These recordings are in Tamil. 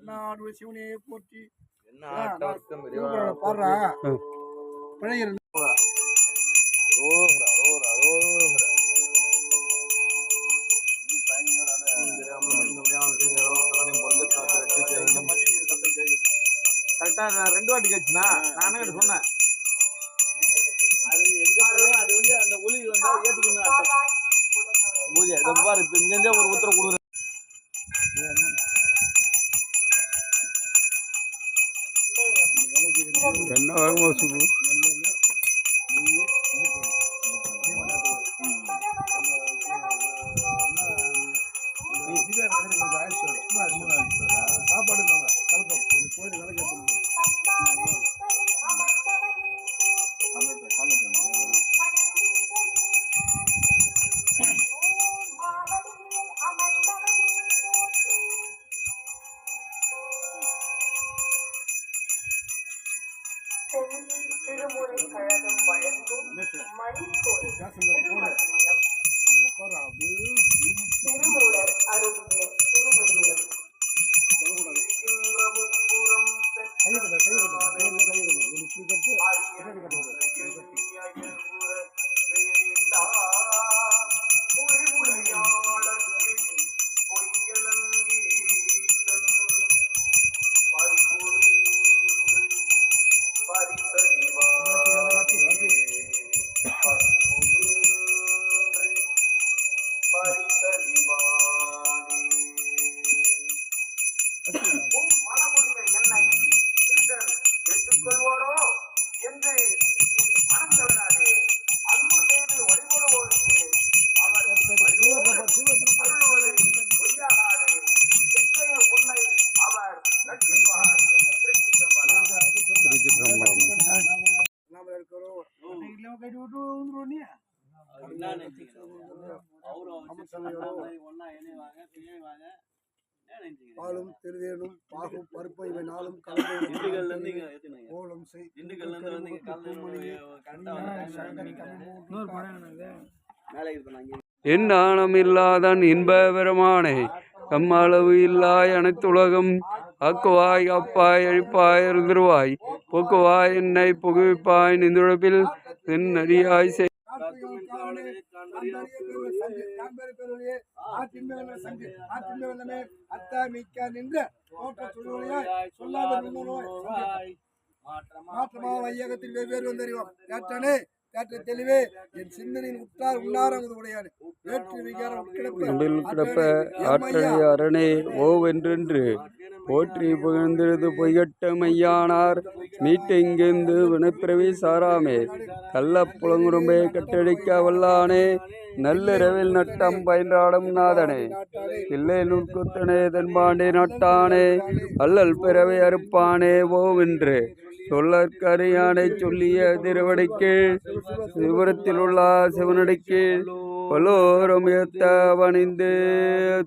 நாடு சிவனையே போற்றி பாடுறா கரெக்டா 2 வாட்டி கேச்சுனா நானே சொன்னேன் அது எங்க போனாலும் அது வந்து அந்த ஒலி வந்தா ஏத்துக்கணும் அர்த்தம் பூஜை பாரு இங்க ஒரு உத்தரவு கொடுக்குறேன் என்ன வேகமா சுகு சாப்பாடு திருமுறை கழகம் வழங்கும் மணிக்கோடு திருமூலர் அருளிய திருமொழிகள் கொள்வாரோ என்று மனம் தவறாதே அன்பு செய்து வழிபடுவோருக்கு அவர் அருள்வதை பொய்யாகாதே நிச்சயம் உன்னை அவர் ரட்சிப்பார். பாலும் திருவேனும் பாகும் பருப்பு இவை நாளும் என் நாணமில்லாதான் இன்ப பெருமானே கம்மளவு இல்லாய் அனைத்துலகம் ஆக்குவாய் அப்பாய் அழிப்பாய் இருந்துருவாய் போக்குவாய் என்னை புகுவிப்பாய் நின்றுழப்பில் என் நடியாய் செய் வையகத்தில் வெவ்வேறு வந்தறிவோம் கேட்டானே கேட்ட தெளிவே என் சிந்தனையின் உற்றார் உள்ளாரங்குடையானே வேற்று விகாரம் கிடப்ப ஆற்றலை அரணே ஓவென்றென்று போற்றி புகழ்ந்திருது பொய்கட்ட மையானார் மீட்டெங்கெந்து வினைப்பிறவி சாராமே கள்ள புலங்குறும்பே கட்டடிக்க வல்லானே நல்லிரவில் நட்டம் பயின்றாடும் நாதனே இல்லை நுட்குத்தனே தென்பாண்டி நட்டானே அல்லல் பிறவை அறுப்பானே ஓவென்று சொல்லற்கரியானை சொல்லிய திருவடிக்கு சிவரத்தில் உள்ள சிவனடிக்கு பலோரும் ஏத்த பணிந்து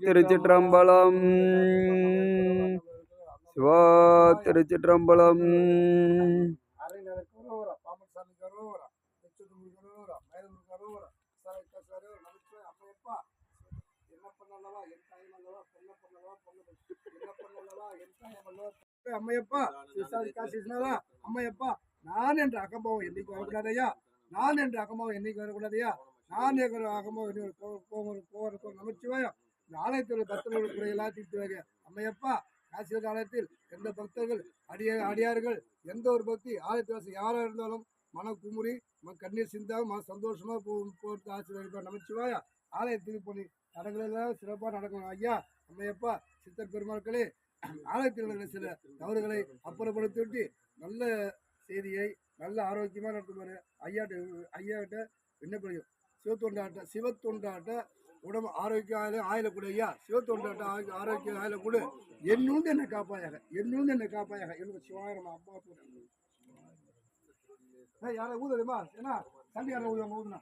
திருச்சிற்றம்பலம் சிவா திருச்சிற்றம்பலம். அம்மையப்பா அம்மையப்பா நான் என்ற அகம்பாவம் என்னைக்கு வரக்கூடாதையா நான் என்ற அகம்பாவம் என்னைக்கு வரக்கூடாதையா நான் அகம்பாவம் நமச்சிவாயா இந்த ஆலயத்தில் பக்தர்கள் குறையெல்லாம் தீர்த்துவாங்க அம்மையப்பா காசியர் ஆலயத்தில் எந்த பக்தர்கள் அடியார்கள் எந்த ஒரு பக்தி ஆலயத்தில் யாராக இருந்தாலும் மன குமுறி கண்ணீர் சிந்தாவும் மன சந்தோஷமா போட்டு ஆசீர்வதிப்பார் நமச்சிவாயா ஆலய திருப்பணி தடங்கள் எல்லாம் சிறப்பாக நடக்கணும் ஐயா அம்மையப்பா சித்தர் பெருமாட்களே ஆலயத்தில் நடக்கிற சில தவறுகளை அப்புறப்படுத்தி நல்ல செய்தியை நல்ல ஆரோக்கியமாக நடத்துமாறு ஐயாட்ட விண்ணப்பிக்கும் சிவத்தொண்டாட்ட உடம்பு ஆரோக்கியம் ஆயிலக்கூட ஐயா சிவத்தொண்டாட்ட ஆரோக்கியம் ஆயிலக்கூட என்னுந்து என்னை காப்பாயாக எனக்கு சிவாயிரம் அப்பா யாரை ஊதுமா ஏன்னா சண்டை யாரை ஊதுவாங்க ஊதுனா